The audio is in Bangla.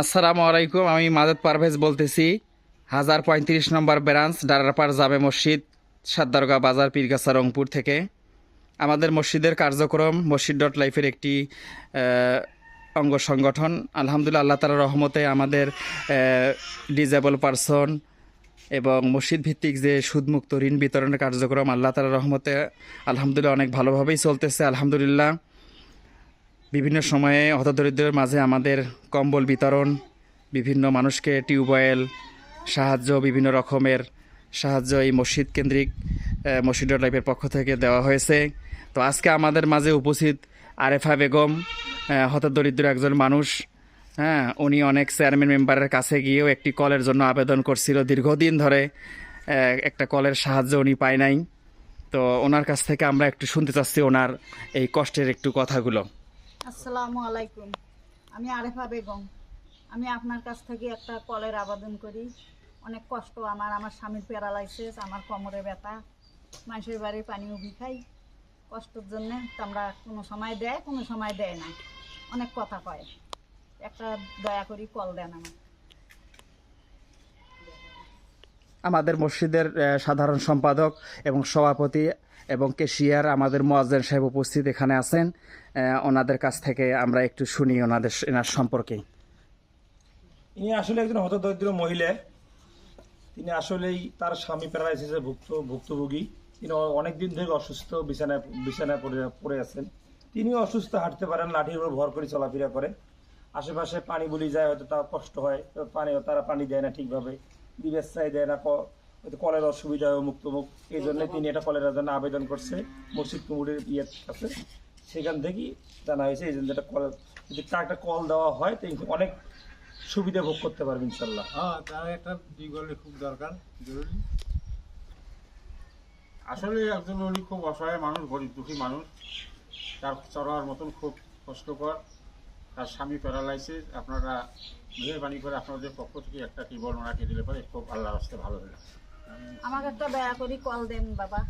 আসসালামু আলাইকুম, আমি মাজেদ পারভেজ বলতেছি। 1035 নম্বর ব্রাঞ্চ ডারারপাড় জামে মসজিদ, সাদ্দারগা বাজার, পীরগাছা, রংপুর থেকে। আমাদের মসজিদের কার্যক্রম মসজিদ ডট লাইফের একটি অঙ্গ সংগঠন। আলহামদুলিল্লাহ, আল্লাহ তাআলার রহমতে আমাদের ডিজেবল পারসন এবং মসজিদ ভিত্তিক যে সুদমুক্ত ঋণ বিতরণের কার্যক্রম আল্লাহ তাআলার রহমতে আলহামদুলিল্লাহ অনেক ভালোভাবেই চলতেছে। আলহামদুলিল্লাহ, বিভিন্ন সময়ে হতদরিদ্রের মাঝে আমাদের কম্বল বিতরণ, বিভিন্ন মানুষকে টিউবওয়েল সাহায্য, বিভিন্ন রকমের সাহায্য এই মসজিদ কেন্দ্রিক মসজিদ ডট লাইফের পক্ষ থেকে দেওয়া হয়েছে। তো আজকে আমাদের মাঝে উপস্থিত আরেফা বেগম, হতদরিদ্র একজন মানুষ। হ্যাঁ, উনি অনেক চেয়ারম্যান মেম্বারের কাছে গিয়েও একটি কলের জন্য আবেদন করছিল, দীর্ঘদিন ধরে একটা কলের সাহায্য উনি পায় নাই। তো ওনার কাছ থেকে আমরা একটু শুনতে চাচ্ছি ওনার এই কষ্টের একটু কথাগুলো। আসসালামু আলাইকুম, আমি আরেফা বেগম। আমি আপনার কাছ থেকে একটা কলের আবেদন করি। অনেক কষ্ট আমার স্বামীর প্যারালাইসিস, আমার কোমরে ব্যথা, মানুষের বাড়ি পানি উবি খাই। কষ্টের জন্যে তো আমরা কোনো সময় দেয়, কোনো সময় দেয় না, অনেক কথা কয়। একটা দয়া করি কল দেন আমার। আমাদের মসজিদের সাধারণ সম্পাদক এবং সভাপতি এবং কেশিয়ার আমাদের মুয়াজ্জিন সাহেব উপস্থিত এখানে আছেন। ওনাদের কাছ থেকে আমরা একটু শুনি এনার সম্পর্কে। ইনি আসলে একজন হতদরিদ্র মহিলা। তিনি আসলেই তার স্বামী প্যারালাইসিসে ভুক্তভোগী। তিনি অনেকদিন ধরে অসুস্থ, বিছানায় পড়ে আছেন। তিনি অসুস্থ, হাঁটতে পারেন, লাঠির উপর ভর করে চলাফেরা করে। আশেপাশে পানি বলি যায়, হয়তো তার কষ্ট হয়, তারা পানি দেয় না ঠিকভাবে, দিবের চাই দেয় না, হয়তো কলের অসুবিধা হয় মুক্তমুখ। এই জন্য তিনি এটা কলের জন্য আবেদন করছে মসজিদ কমিটির ইয়ের কাছে। সেখান থেকেই জানা হয়েছে এই জন্য একটা কল, যদি তার একটা কল দেওয়া হয় তো অনেক সুবিধা ভোগ করতে পারবে ইনশাল্লাহ। হ্যাঁ, তার একটা বিগলে খুব দরকার, জরুরি। আসলে একজন উনি খুব অসহায় মানুষ, গরিব দুঃখী মানুষ। তার চলার মতন খুব কষ্টকর। তার স্বামী প্যারালাইসিস। আপনারা মেহরবানি করে আপনাদের পক্ষ থেকে একটা টিবল ওনাকে দিলে পরে খুব আল্লাহর রাস্তায় ভালো হলো। আমাকে একটা দয়া করি কল দেন বাবা।